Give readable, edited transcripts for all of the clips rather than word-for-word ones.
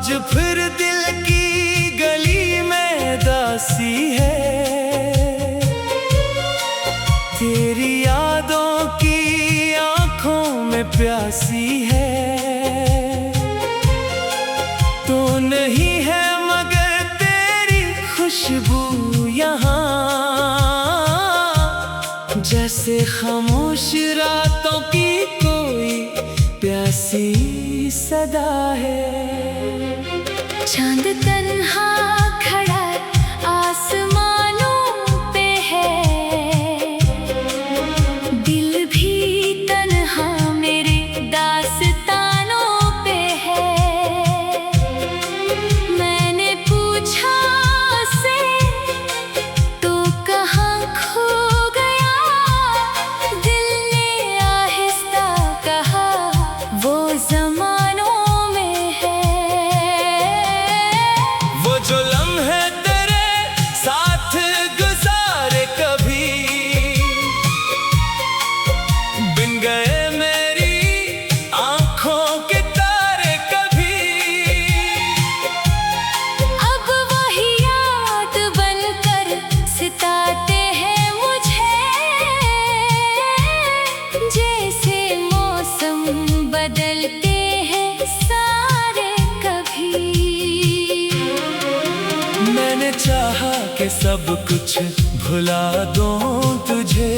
आज फिर दिल की गली में दासी है, तेरी यादों की आंखों में प्यासी है। तो नहीं है मगर तेरी खुशबू यहाँ, जैसे खामोश रातों की कोई प्यासी सदा है। चांद तन्हा खड़ा आसमानों पे है, दिल भी तन्हा मेरे दास्तानों पे है। मैंने पूछा से तो कहाँ खो गया, दिल ने आहिस्ता कहा वो ज़मानों में है। जो लम्हे तेरे साथ गुजारे कभी बिन गए मेरी आंखों के तारे कभी, अब वही याद बनकर सिताते हैं मुझे, जैसे मौसम बदलते हैं सारे कभी। मैंने चाहा कि सब कुछ भुला दूं तुझे,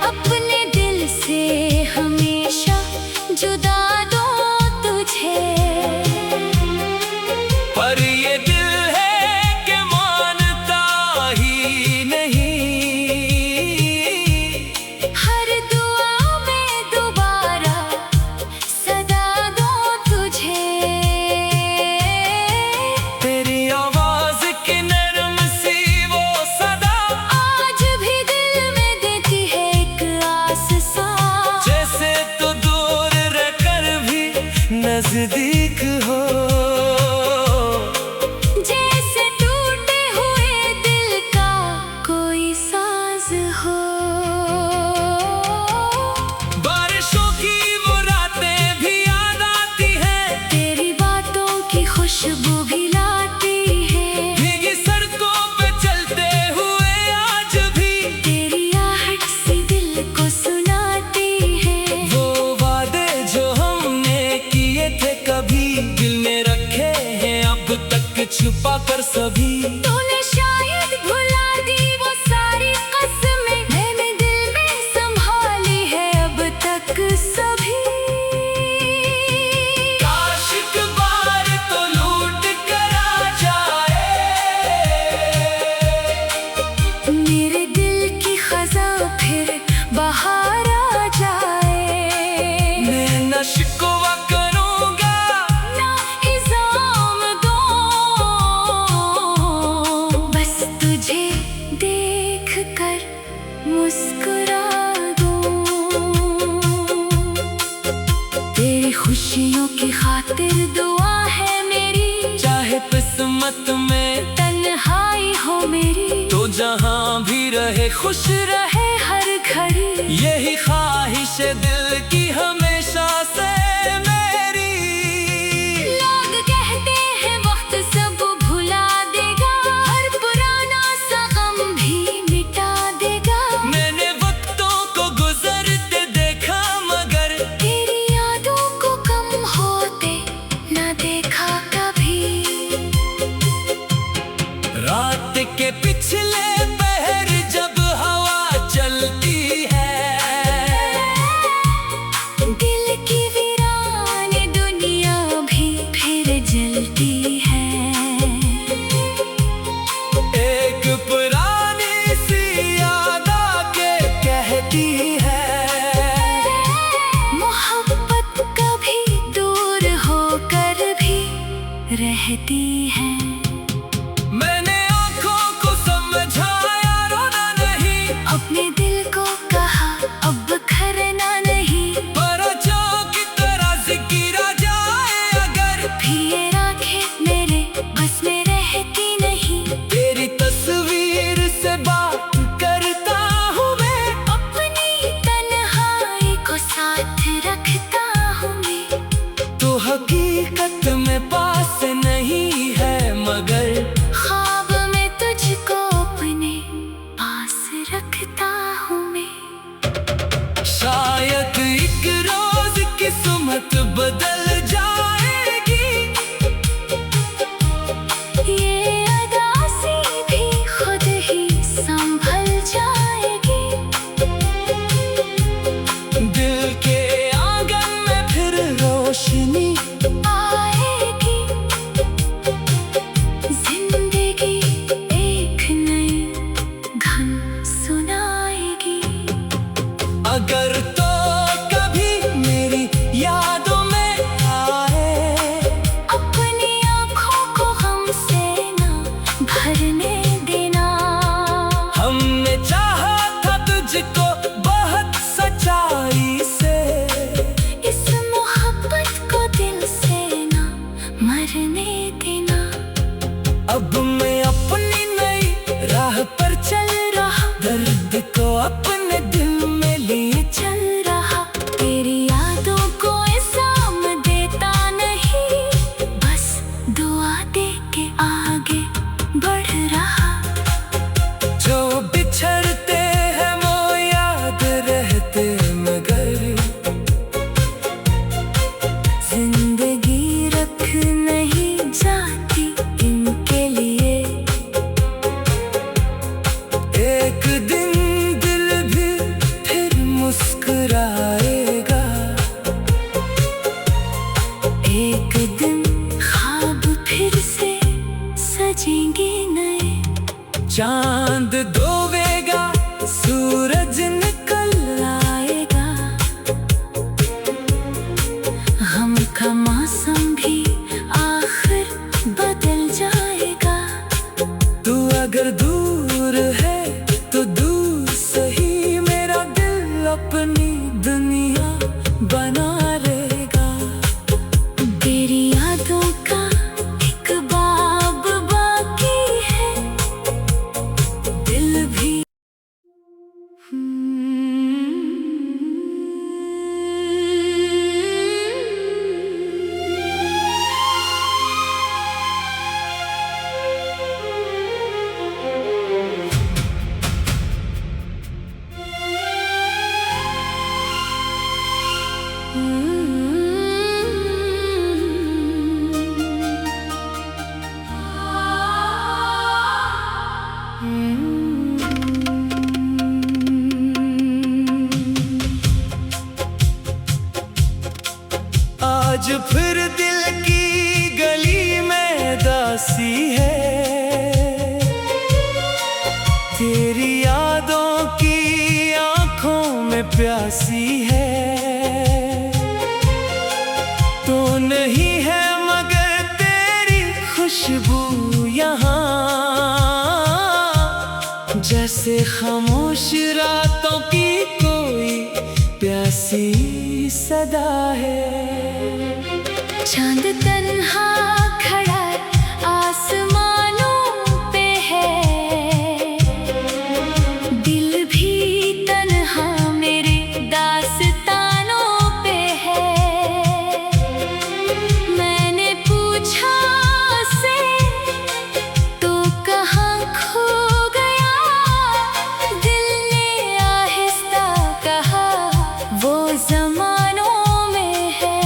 अपने दिल से हमेशा जुदा दो तुझे। पर ये दिल है कि मानता ही नहीं, हर दुआ में दोबारा सदा दो तुझे। तेरी आवाज की नरम सी वो सदा आज भी दिल में देती है एक आस सा, जैसे तो दूर रहकर भी नजदीक हो। जैसे टूटे हुए दिल का कोई साज हो। बारिशों की वो रातें भी याद आती हैं, तेरी बातों की खुशबू भी लाती है, भीगी सड़कों पे चलते हुए आज भी तेरी आहट सी दिल को सुनाती है। वो वादे जो हमने किए थे कभी दिल में रखे हैं अब तक छुपा कर सभी। तूने शायद भुला दी वो सारी कसमें, मैंने दिल में संभाली है अब तक सभी। काश एक बार तो लूट कर आ जाए, मेरे दिल की खज़ां फिर बाहर आ जाए। मैं न शिकवा करूंगा ना इल्ज़ाम दो, बस तुझे देख कर मुस्कुरा दूं। तेरी खुशियों की खातिर दुआ है मेरी, चाहे किस्मत में तन्हाई हो मेरी, तो जहां भी रहे खुश रहे हर घड़ी। यही ख्वाहिश है दिल की हमेशा से मेरी। लोग कहते हैं वक्त सब भुला देगा, हर पुराना सा गम भी मिटा देगा। मैंने वक्तों को गुजरते देखा मगर तेरी यादों को कम होते न देखा कभी। रात के पिछले पहर जब हवा चलती है, रखता हूँ मैं। शायद एक रोज किस्मत बदल जाएगी, ये अदासी भी खुद ही संभल जाएगी। दिल के आंगन में फिर रोशनी आएगी, जिंदगी एक नई धुन सुनाएगी। अगर तो कभी मेरी यादों में आए, अपनी आँखों को हमसे ना भरने देना। हमने चाहा था तुझको बहुत सच्चाई से, इस मोहब्बत को दिल से ना मरने देना। अब मैं अपनी नई राह पर चल रहा, दर्द को अपने दिल में लिए चल रहा, तेरी यादों को इल्जाम देता नहीं, बस दुआ दे के आगे बढ़ रहा। जो बिछड़ते हैं वो याद रहते, मगर जिंदगी रख नहीं जाती इनके लिए। एक दिन दिल भी फिर मुस्कुराएगा, एक दिन ख्वाब फिर से सजेंगे नए। चांद डूबेगा, सूरज निकल आएगा, गम का मौसम भी आखिर बदल जाएगा। तू अगर दूर है तो दूर सही, मेरा दिल अपनी दुनिया बना लेगा। तेरी यादों का एक बाब बाकी है, दिल भी। आज फिर दिल की गली में दासी है, तेरी यादों की आंखों में प्यासी है। तो नहीं है मगर तेरी खुशबू यहाँ, जैसे खामोश रातों की कोई प्यासी सदा है। चांद तन्हा खड़ा आसमानों पे है, दिल भी तन्हा मेरे दास्तानों पे है। मैंने पूछा से तो कहाँ खो गया, दिल ने आहिस्ता कहा वो ज़मानों में है।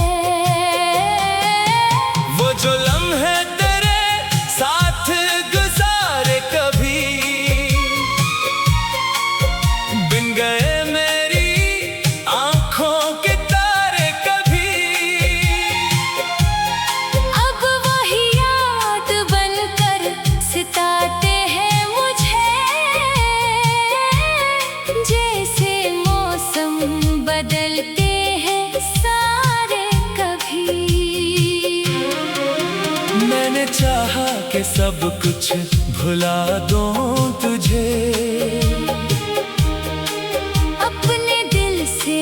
वो जो लम्हे तेरे साथ गुजारे कभी, बिन गए मेरी आंखों के तारे कभी। अब वही याद बनकर सिताते हैं मुझे, जैसे मौसम बदलते हैं सारे कभी। मैंने चाहा कि सब कुछ भुला दूं तुझे, अपने दिल से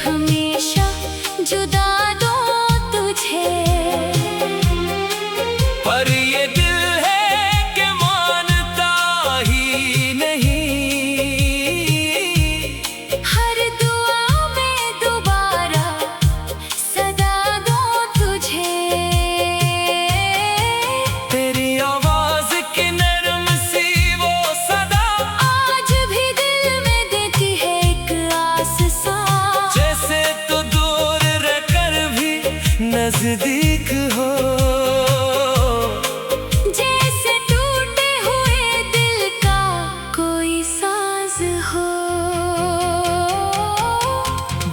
हमेशा जुदा दो तुझे। पर ये दिल है कि मानता ही नहीं, हर दुआ में दोबारा सदा दो तुझे। तेरी आवाज की नरम सी वो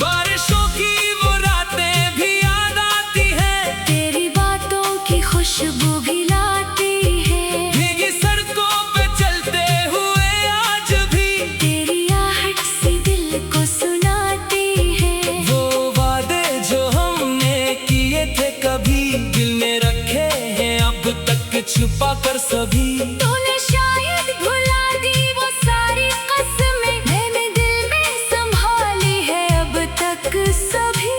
बारिशों की वो रातें भी याद आती हैं, तेरी बातों की खुशबू भी लाती है। भीगी सड़कों पे चलते हुए आज भी तेरी आहट सी दिल को सुनाती है। वो वादे जो हमने किए थे कभी दिल में रखे हैं अब तक छुपा कर सभी। तूने शायद भुला दी वो सारी कसमें, मैंने दिल में संभाली है अब तक सभी।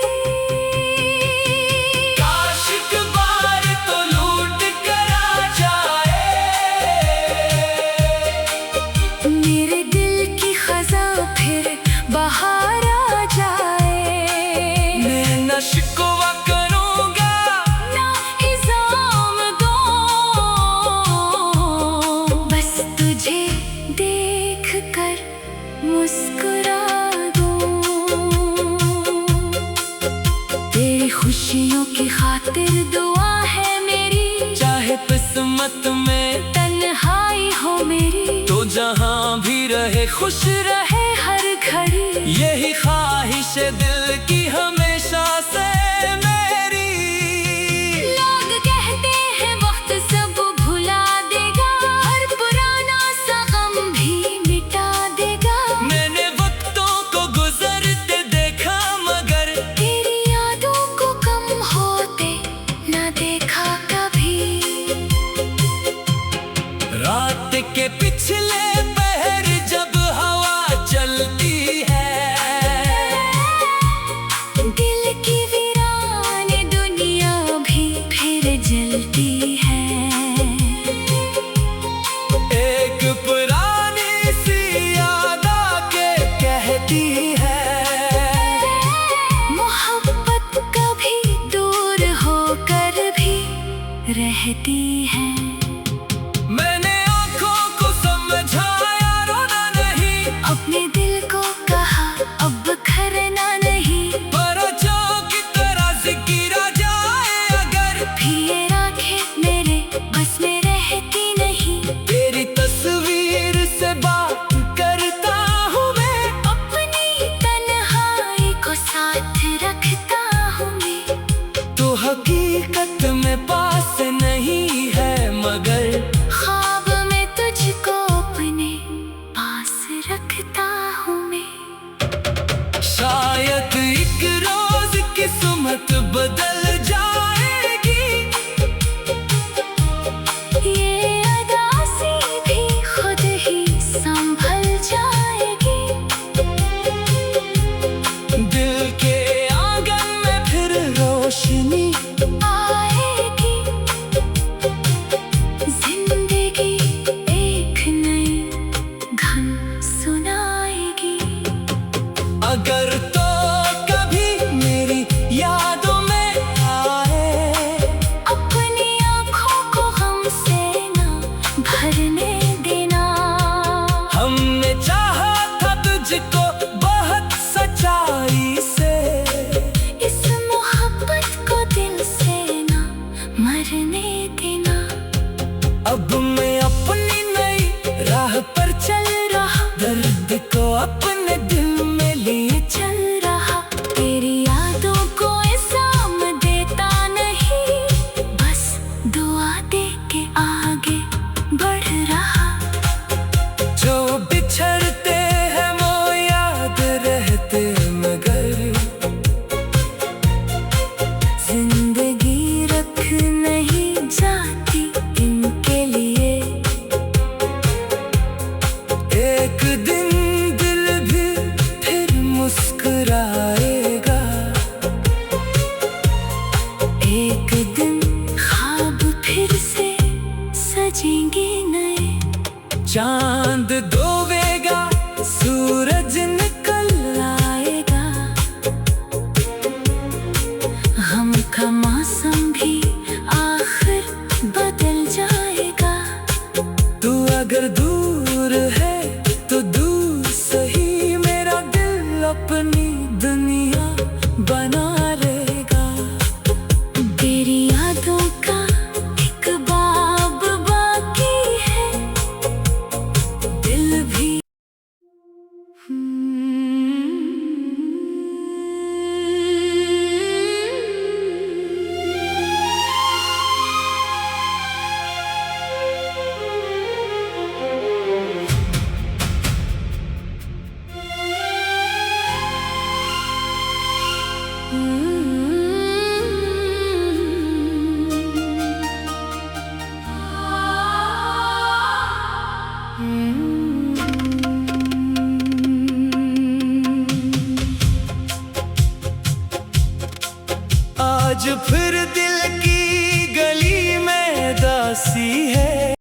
काश एक बार तो लूट कर आ जाए, मेरे दिल की खज़ां फिर बाहर आ जाए। मैं न शिकवा करूँगा ना इल्ज़ाम दूँ, बस तुझे देख कर मुस्कुरा दूँ। तेरी खुशियों की खातिर दुआ है मेरी, चाहे किस्मत में तन्हाई हो मेरी तो जहाँ भी रहे खुश रहे हर घड़ी। यही ख्वाहिश है दिल की हमेशा से मेरी। लोग कहते हैं वक्त सब भुला देगा, हर पुराना सा गम भी मिटा देगा। मैंने वक्तों को गुजरते देखा मगर तेरी यादों को कम होते ना देखा कभी। रात के पिछले पहर जब हवा चलती है, दिल की वीरान दुनिया भी फिर जलती है। एक पुरानी सी याद आके कहती है, मोहब्बत कभी दूर होकर भी रहती है। मैंने आँखों को समझाया रोना नहीं, अपने दिल को कहा अब बिखरना नहीं। पर जो की तरह से गिरा जाए अगर भी ये राखें मेरे बस में रहती नहीं। तेरी तस्वीर से बात करता हूँ मैं, अपनी तन्हाई को साथ रखता हूँ मैं। तो हकीकत में पास नहीं है मगर ख्वाब में तुझको अपने पास रखता हूँ मैं। शायद एक रोज किस्मत बदल जाएगी, ये अदासी भी खुद ही संभल जाएगी। दिल के आंगन में फिर रोशनी आएगी, जिंदगी एक नई धुन सुनाएगी। अगर तो कभी मेरी यादों में आए, अपनी आँखों को गम से ना भरने देना। हमने चाहा था तुझको बहुत सच्चाई से, इस मोहब्बत को दिल से ना मरने देना। अब मैं अपनी नई राह पर चल रहा, दर्द को अपने दिल में लिए चल रहा, तेरी यादों को इल्ज़ाम देता नहीं, बस दुआ दे के आगे बढ़ रहा। जो बिछड़ते हैं वो याद रहते मगर जिंदगी रख नहीं जाती इनके लिए। एक दिन दिल भी आज फिर